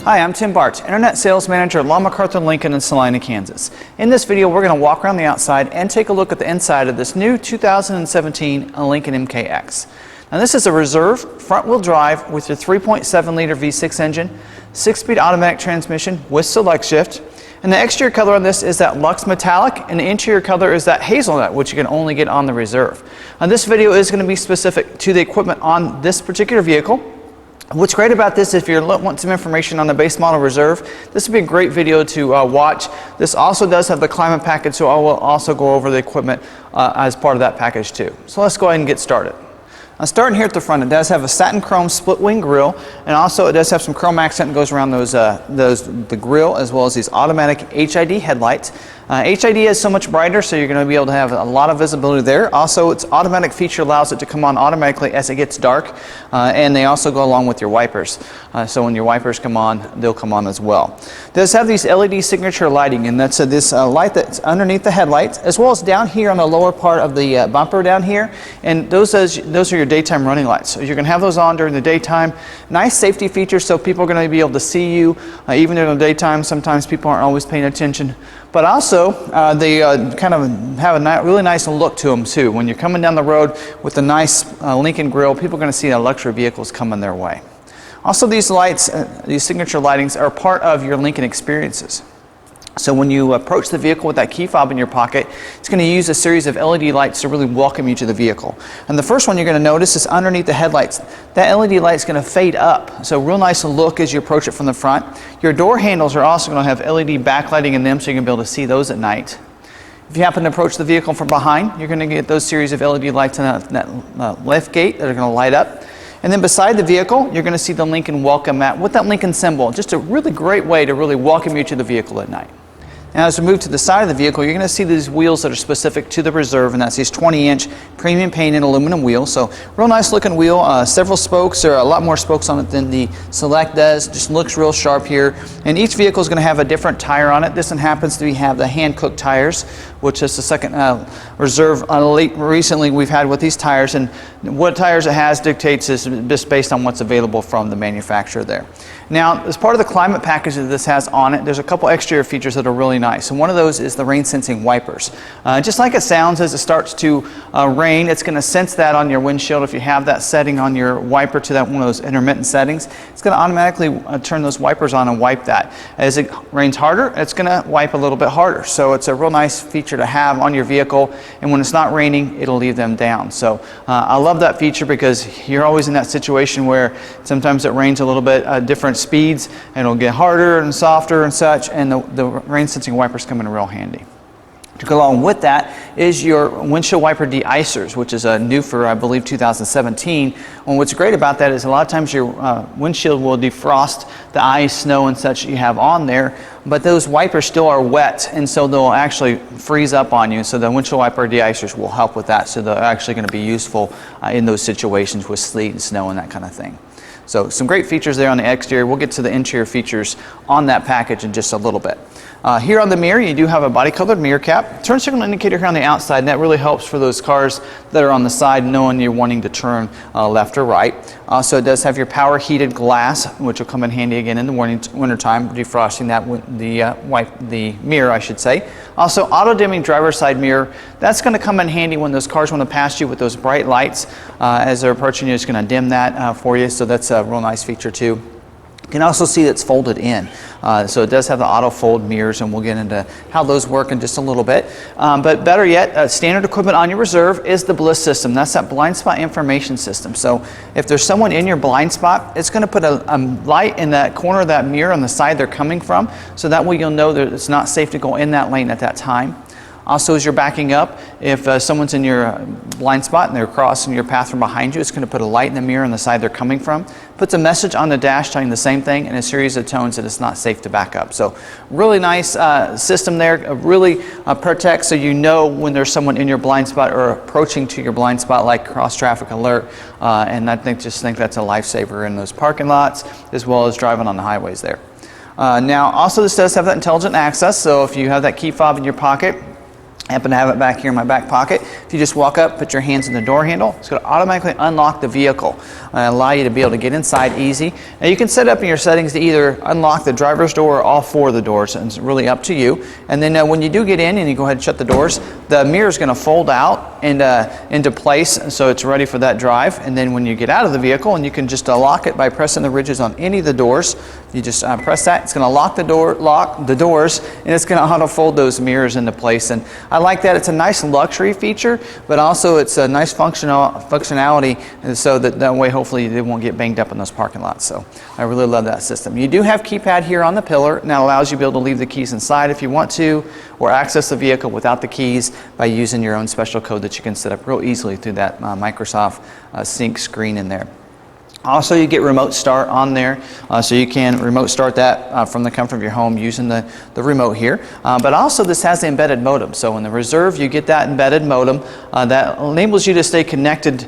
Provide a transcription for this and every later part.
Hi, I'm Tim Bart, Internet Sales Manager at McArthur Lincoln in Salina, Kansas. In this video, we're going to walk around the outside and take a look at the inside of this new 2017 Lincoln MKX. Now this is a reserve front-wheel drive with your 3.7-liter V6 engine, 6-speed automatic transmission with select shift. And the exterior color on this is that Luxe Metallic, and the interior color is that Hazelnut, which you can only get on the Reserve. Now this video is going to be specific to the equipment on this particular vehicle. What's great about this, if you want some information on the base model Reserve, this would be a great video to watch. This also does have the climate package, so I will also go over the equipment as part of that package too. So let's go ahead and get started. Now starting here at the front, it does have a satin chrome split wing grille, and also it does have some chrome accent that goes around the grille, as well as these automatic HID headlights. HID is so much brighter, so you're going to be able to have a lot of visibility there. Also, its automatic feature allows it to come on automatically as it gets dark, and they also go along with your wipers. So when your wipers come on, they'll come on as well. It does have these LED signature lighting, and that's this light that's underneath the headlights, as well as down here on the lower part of the bumper down here, and those are your daytime running lights. So you're going to have those on during the daytime. Nice safety features, so people are going to be able to see you even during the daytime. Sometimes people aren't always paying attention. But also, they kind of have a really nice look to them too. When you're coming down the road with a nice Lincoln grille, people are going to see luxury vehicles coming their way. Also, these lights, these signature lightings, are part of your Lincoln experiences. So when you approach the vehicle with that key fob in your pocket, it's going to use a series of LED lights to really welcome you to the vehicle. And the first one you're going to notice is underneath the headlights. That LED light is going to fade up, so real nice look as you approach it from the front. Your door handles are also going to have LED backlighting in them, so you can be able to see those at night. If you happen to approach the vehicle from behind, you're going to get those series of LED lights on that lift gate that are going to light up. And then beside the vehicle, you're going to see the Lincoln welcome mat with that Lincoln symbol. Just a really great way to really welcome you to the vehicle at night. Now as we move to the side of the vehicle, you're going to see these wheels that are specific to the Reserve, and that's these 20-inch premium painted aluminum wheels. So real nice looking wheel, several spokes, or a lot more spokes on it than the Select does. Just looks real sharp here. And each vehicle is going to have a different tire on it. This one happens to have the hand-cooked tires, which is the second Reserve recently we've had with these tires. And what tires it has dictates is just based on what's available from the manufacturer there. Now, as part of the climate package that this has on it, there's a couple exterior features that are really nice. And one of those is the rain sensing wipers. Just like it sounds, as it starts to rain, it's going to sense that on your windshield. If you have that setting on your wiper to that one of those intermittent settings, it's going to automatically turn those wipers on and wipe that. As it rains harder, it's going to wipe a little bit harder. So it's a real nice feature to have on your vehicle, and when it's not raining, it'll leave them down. So I love that feature because you're always in that situation where sometimes it rains a little bit different speeds, and it'll get harder and softer and such, and the rain sensing wipers come in real handy. To go along with that is your windshield wiper De-Icers, which is new for, I believe, 2017. And what's great about that is a lot of times your windshield will defrost the ice, snow, and such you have on there, but those wipers still are wet, and so they'll actually freeze up on you. So the windshield wiper De-Icers will help with that. So they're actually going to be useful in those situations with sleet and snow and that kind of thing. So some great features there on the exterior. We'll get to the interior features on that package in just a little bit. Here on the mirror, you do have a body colored mirror cap. Turn signal indicator here on the outside, and that really helps for those cars that are on the side knowing you're wanting to turn left or right. Also, it does have your power heated glass, which will come in handy again in the wintertime, defrosting the mirror, I should say. Also, auto dimming driver's side mirror. That's going to come in handy when those cars want to pass you with those bright lights. As they're approaching you, it's going to dim that for you, so that's a real nice feature too. You can also see it's folded in. So it does have the auto fold mirrors, and we'll get into how those work in just a little bit. But better yet, standard equipment on your Reserve is the BLIS system. That's that blind spot information system. So if there's someone in your blind spot, it's going to put a light in that corner of that mirror on the side they're coming from, so that way you'll know that it's not safe to go in that lane at that time. Also, as you're backing up, if someone's in your blind spot and they're crossing your path from behind you, it's going to put a light in the mirror on the side they're coming from. Puts a message on the dash telling the same thing, and a series of tones that it's not safe to back up. So really nice system there. Really protects so you know when there's someone in your blind spot or approaching to your blind spot, like cross traffic alert. And I just think that's a lifesaver in those parking lots as well as driving on the highways there. Now also this does have that intelligent access, so if you have that key fob in your pocket, I happen to have it back here in my back pocket. If you just walk up, put your hands in the door handle, it's going to automatically unlock the vehicle and allow you to be able to get inside easy. Now you can set up in your settings to either unlock the driver's door or all 4 of the doors, and it's really up to you. And then when you do get in and you go ahead and shut the doors, the mirror is going to fold out and into place, so it's ready for that drive. And then when you get out of the vehicle, and you can just lock it by pressing the ridges on any of the doors. You just press that, it's going to lock the doors, and it's going to auto fold those mirrors into place. And I like that. It's a nice luxury feature, but also it's a nice functionality, and so that way hopefully they won't get banged up in those parking lots. So I really love that system. You do have keypad here on the pillar, and that allows you to be able to leave the keys inside if you want to, or access the vehicle without the keys by using your own special code that you can set up real easily through that Microsoft Sync screen in there. Also, you get remote start on there, so you can remote start that from the comfort of your home using the remote here. But also this has the embedded modem. So in the Reserve, you get that embedded modem that enables you to stay connected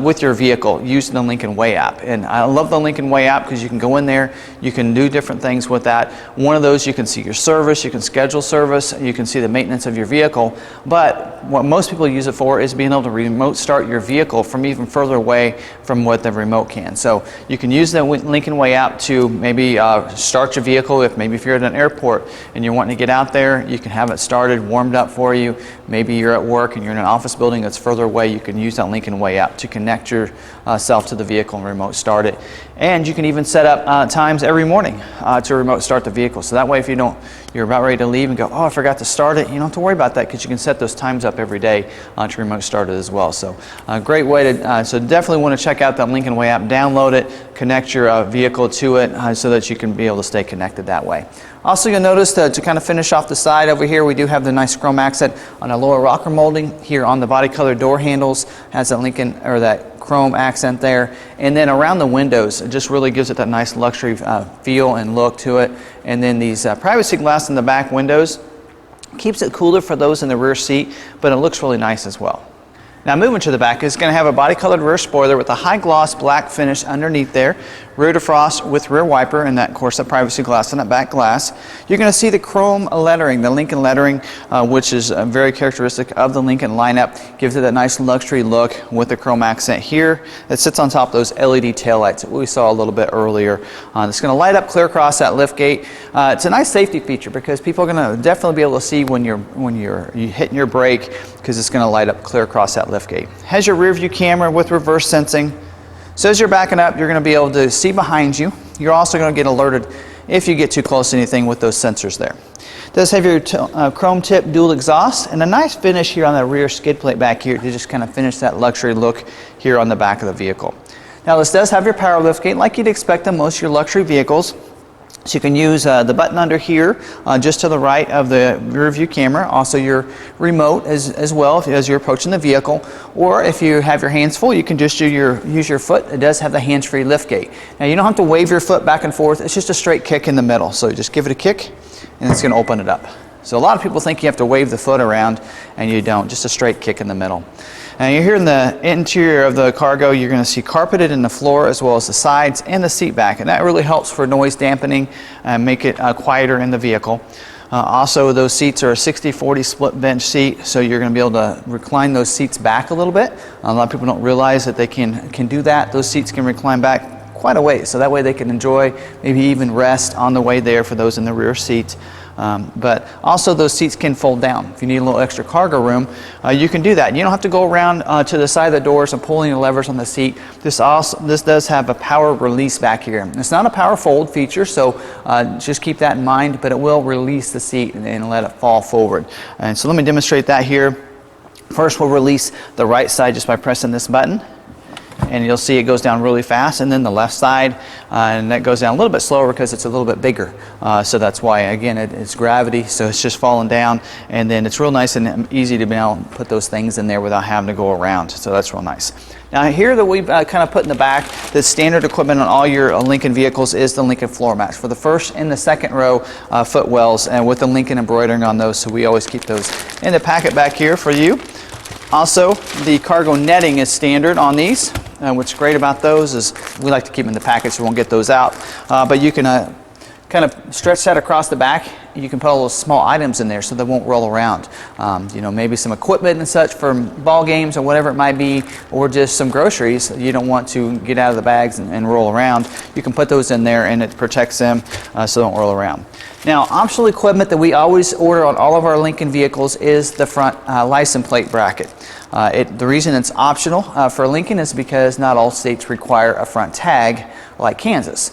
with your vehicle using the Lincoln Way app. And I love the Lincoln Way app because you can go in there, you can do different things with that. One of those, you can see your service, you can schedule service, you can see the maintenance of your vehicle. But what most people use it for is being able to remote start your vehicle from even further away from what the remote can. So you can use the Lincoln Way app to maybe start your vehicle. If you're at an airport and you're wanting to get out there, you can have it started, warmed up for you. Maybe you're at work and you're in an office building that's further away, you can use that Lincoln Way app to connect yourself to the vehicle and remote start it. And you can even set up times every morning to remote start the vehicle. So that way if you're about ready to leave and go, oh, I forgot to start it, you don't have to worry about that because you can set those times up every day to remote start it as well. So a great way to, so definitely want to check out that Lincoln Way app, download it, connect your vehicle to it so that you can be able to stay connected that way. Also, you'll notice to kind of finish off the side over here, we do have the nice chrome accent on a lower rocker molding here on the body color door handles, has that Lincoln or that chrome accent there, and then around the windows it just really gives it that nice luxury feel and look to it. And then these privacy glass in the back windows keeps it cooler for those in the rear seat, but it looks really nice as well. Now moving to the back, it's going to have a body colored rear spoiler with a high gloss black finish underneath there, rear defrost with rear wiper, and that, of course, the privacy glass on that back glass. You're going to see the chrome lettering, the Lincoln lettering, which is very characteristic of the Lincoln lineup. Gives it that nice luxury look with the chrome accent here. It sits on top of those LED taillights that we saw a little bit earlier. It's going to light up clear across that lift gate. It's a nice safety feature because people are going to definitely be able to see when you're hitting your brake, because it's going to light up clear across that lift gate. Has your rear view camera with reverse sensing. So as you're backing up, you're going to be able to see behind you. You're also going to get alerted if you get too close to anything with those sensors there. It does have your chrome tip dual exhaust and a nice finish here on the rear skid plate back here to just kind of finish that luxury look here on the back of the vehicle. Now this does have your power lift gate like you'd expect on most of your luxury vehicles. So you can use the button under here just to the right of the rear view camera, also your remote as well as you're approaching the vehicle, or if you have your hands full you can just use your foot. It does have the hands-free lift gate. Now you don't have to wave your foot back and forth, it's just a straight kick in the middle, so just give it a kick and it's going to open it up. So a lot of people think you have to wave the foot around and you don't, just a straight kick in the middle. And you're here in the interior of the cargo, you're going to see carpeted in the floor as well as the sides and the seat back, and that really helps for noise dampening and make it quieter in the vehicle. Also, those seats are a 60-40 split bench seat, so you're going to be able to recline those seats back a little bit. A lot of people don't realize that they can do that. Those seats can recline back quite a ways, so that way they can enjoy, maybe even rest on the way there for those in the rear seat. But also those seats can fold down. If you need a little extra cargo room, you can do that. You don't have to go around to the side of the doors and pulling the levers on the seat. This does have a power release back here. It's not a power fold feature, so just keep that in mind, but it will release the seat and let it fall forward. And so let me demonstrate that here. First we'll release the right side just by pressing this button. And you'll see it goes down really fast, and then the left side, and that goes down a little bit slower because it's a little bit bigger. So that's why, again, it's gravity, so it's just falling down, and then it's real nice and easy to be able to put those things in there without having to go around. So that's real nice. Now here that we've kind of put in the back, the standard equipment on all your Lincoln vehicles is the Lincoln floor mats for the first and the second row footwells, and with the Lincoln embroidering on those, so we always keep those in the packet back here for you. Also, the cargo netting is standard on these. What's great about those is we like to keep them in the packet so we won't get those out. But you can kind kind of stretch that across the back, you can put all those small items in there so they won't roll around. You know, maybe some equipment and such for ball games or whatever it might be, or just some groceries you don't want to get out of the bags and roll around. You can put those in there and it protects them so they don't roll around. Now, optional equipment that we always order on all of our Lincoln vehicles is the front license plate bracket. The reason it's optional for Lincoln is because not all states require a front tag like Kansas.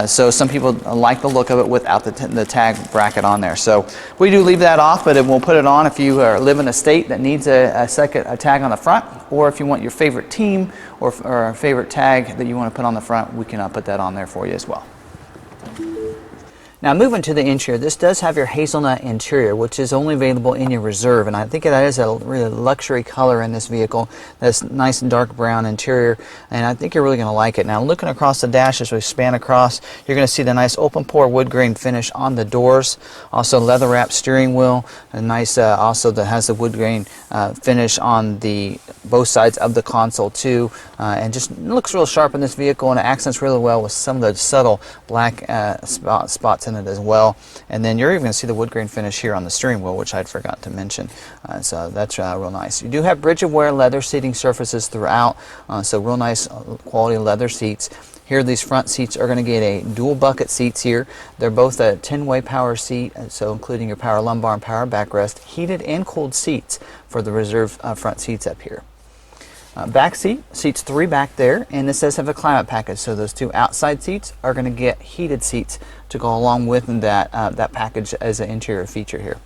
So some people like the look of it without the tag bracket on there. So we do leave that off, but we'll put it on if you live in a state that needs a tag on the front, or if you want your favorite team or a favorite tag that you want to put on the front, we can put that on there for you as well. Now moving to the interior, this does have your hazelnut interior, which is only available in your Reserve, and I think that is a really luxury color in this vehicle. That's nice and dark brown interior, and I think you're really going to like it. Now looking across the dash as we span across, you're going to see the nice open pore wood grain finish on the doors, also leather wrapped steering wheel, a nice also that has the wood grain finish on the both sides of the console too, and just looks real sharp in this vehicle, and it accents really well with some of the subtle black spots in it as well. And then you're even going to see the wood grain finish here on the steering wheel, which I'd forgot to mention. So that's real nice. You do have bridge of wear leather seating surfaces throughout, so real nice quality leather seats. Here these front seats are going to get a dual bucket seats here. They're both a 10-way power seat, so including your power lumbar and power backrest, heated and cooled seats for the Reserve front seats up here. Back seat, seats 3 back there, and this does have a climate package, so those 2 outside seats are going to get heated seats to go along with that, that package as an interior feature here.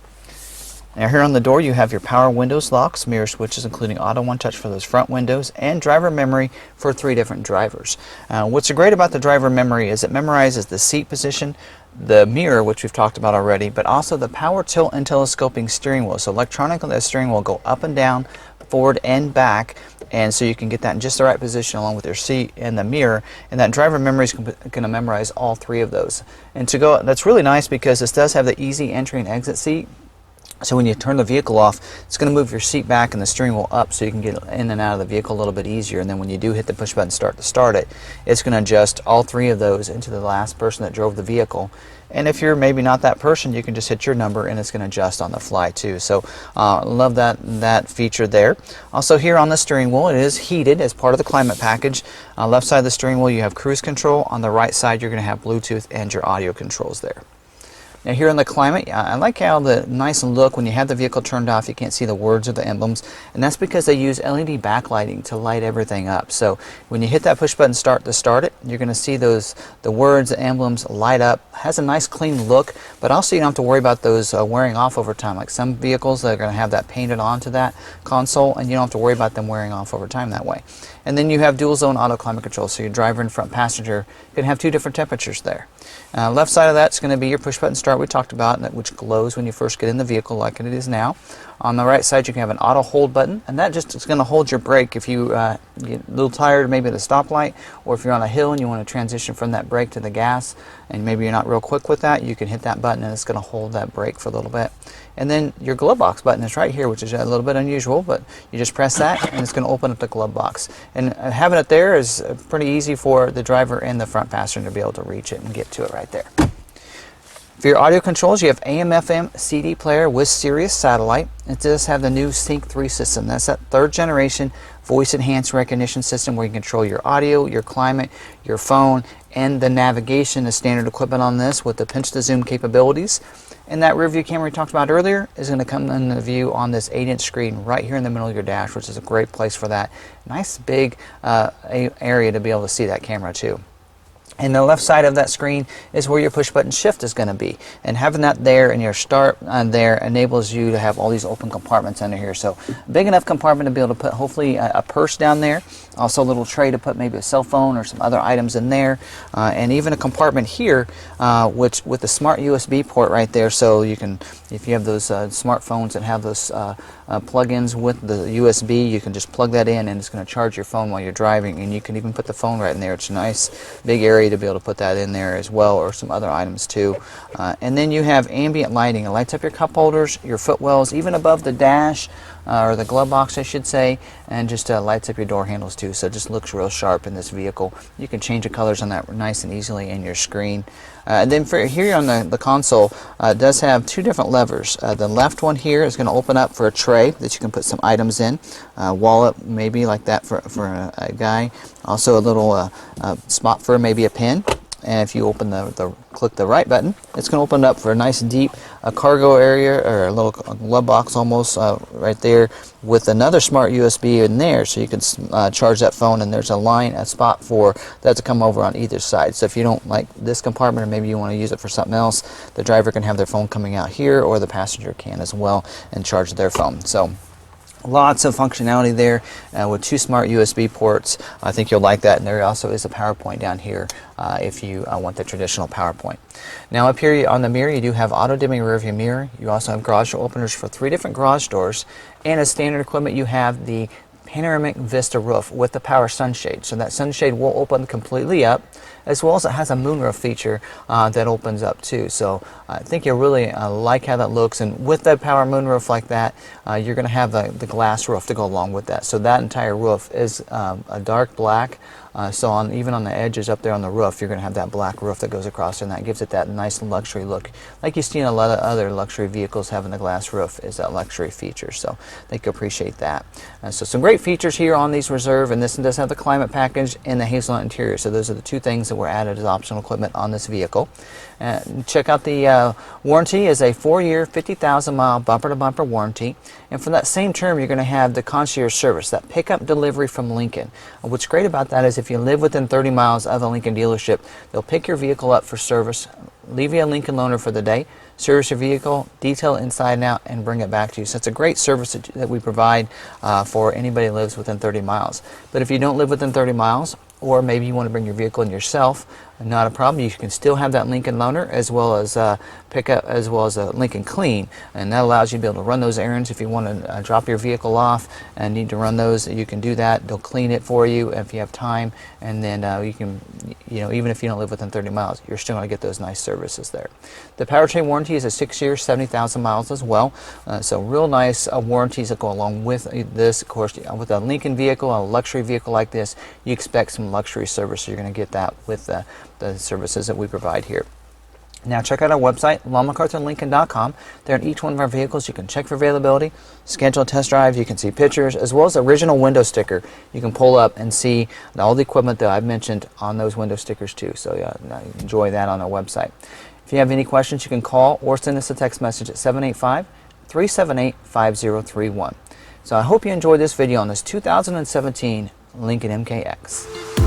Now here on the door you have your power windows locks, mirror switches including auto one touch for those front windows, and driver memory for 3 different drivers. What's great about the driver memory is it memorizes the seat position, the mirror, which we've talked about already, but also the power tilt and telescoping steering wheel. So electronically the steering wheel will go up and down, forward and back, and so you can get that in just the right position along with your seat and the mirror, and that driver memory is going to memorize all 3 of those. And to go, that's really nice because this does have the easy entry and exit seat. So when you turn the vehicle off, it's going to move your seat back and the steering wheel up so you can get in and out of the vehicle a little bit easier. And then when you do hit the push button start to start it, it's going to adjust all 3 of those into the last person that drove the vehicle. And if you're maybe not that person, you can just hit your number and it's going to adjust on the fly too. So love that feature there. Also here on the steering wheel, it is heated as part of the climate package. Left side of the steering wheel you have cruise control. On the right side you're going to have Bluetooth and your audio controls there. Now here in the climate, I like how the nice look when you have the vehicle turned off, you can't see the words or the emblems, and that's because they use LED backlighting to light everything up. So when you hit that push button start to start it, you're going to see the words, the emblems light up. It has a nice clean look, but also you don't have to worry about those wearing off over time. Like some vehicles that are going to have that painted onto that console, and you don't have to worry about them wearing off over time that way. And then you have dual zone auto climate control, so your driver and front passenger can have 2 different temperatures there. Left side of that's going to be your push button start we talked about, which glows when you first get in the vehicle like it is now. On the right side you can have an auto hold button, and that just is going to hold your brake if you get a little tired maybe at a stoplight, or if you're on a hill and you want to transition from that brake to the gas and maybe you're not real quick with that, you can hit that button and it's going to hold that brake for a little bit. And then your glove box button is right here, which is a little bit unusual, but you just press that and it's going to open up the glove box. And having it there is pretty easy for the driver and the front passenger to be able to reach it and get to it right there. For your audio controls, you have AM, FM, CD player with Sirius satellite. It does have the new Sync 3 system. That's that 3rd generation voice enhanced recognition system where you can control your audio, your climate, your phone, and the navigation, the standard equipment on this with the pinch to zoom capabilities. And that rear view camera we talked about earlier is going to come in the view on this 8-inch screen right here in the middle of your dash, which is a great place for that. Nice big area to be able to see that camera too. And the left side of that screen is where your push button shift is going to be, and having that there and your start there enables you to have all these open compartments under here. So big enough compartment to be able to put hopefully a purse down there, also a little tray to put maybe a cell phone or some other items in there, and even a compartment here which with the smart USB port right there, so you can, if you have those smartphones that have those plug-ins with the USB, you can just plug that in and it's going to charge your phone while you're driving, and you can even put the phone right in there. It's a nice big area to be able to put that in there as well, or some other items too. And then you have ambient lighting. It lights up your cup holders, your footwells, even above the dash, or the glove box I should say, and just lights up your door handles too, so it just looks real sharp in this vehicle. You can change the colors on that nice and easily in your screen. And then for here on the console, it does have two different levers. The left one here is going to open up for a tray that you can put some items in, wallet maybe like that for a guy. Also a little spot for maybe a pen. And if you open click the right button, it's going to open up for a nice deep cargo area, or a little glove box almost right there, with another smart USB in there, so you can charge that phone, and there's a spot for that to come over on either side. So if you don't like this compartment, or maybe you want to use it for something else, the driver can have their phone coming out here, or the passenger can as well, and charge their phone. So lots of functionality there with two smart USB ports. I think you'll like that. And there also is a power point down here if you want the traditional power point. Now up here on the mirror, you do have auto dimming rear view mirror. You also have garage door openers for 3 different garage doors. And as standard equipment, you have the panoramic vista roof with the power sunshade. So that sunshade will open completely up, as well as it has a moonroof feature that opens up too. So I think you'll really like how that looks, and with that power moonroof like that, you're going to have the glass roof to go along with that. So that entire roof is a dark black. So even on the edges up there on the roof, you're going to have that black roof that goes across, and that gives it that nice luxury look, like you see in a lot of other luxury vehicles. Having the glass roof is that luxury feature, so I think you'll appreciate that. So some great features here on these Reserve, and this one does have the climate package and the hazelnut interior. So those are the two things that were added as optional equipment on this vehicle. Check out the warranty is a 4-year, 50,000-mile bumper-to-bumper warranty. And for that same term, you're going to have the concierge service, that pickup delivery from Lincoln. What's great about that is if you live within 30 miles of a Lincoln dealership, they'll pick your vehicle up for service, leave you a Lincoln loaner for the day, service your vehicle, detail it inside and out, and bring it back to you. So it's a great service that we provide for anybody who lives within 30 miles. But if you don't live within 30 miles, or maybe you want to bring your vehicle in yourself, not a problem. You can still have that Lincoln loaner, as well as pickup, as well as a Lincoln Clean, and that allows you to be able to run those errands. If you want to drop your vehicle off and need to run those, you can do that. They'll clean it for you if you have time, and then you can, even if you don't live within 30 miles, you're still going to get those nice services there. The powertrain warranty is a 6-year, 70,000 miles as well. So real nice warranties that go along with this. Of course, with a Lincoln vehicle, a luxury vehicle like this, you expect some luxury service. You're going to get that with the services that we provide here. Now check out our website, McArthurLincoln.com. There in each one of our vehicles, you can check for availability, schedule a test drive, you can see pictures, as well as the original window sticker. You can pull up and see all the equipment that I've mentioned on those window stickers too. So enjoy that on our website. If you have any questions, you can call or send us a text message at 785-378-5031. So I hope you enjoyed this video on this 2017 Lincoln MKX.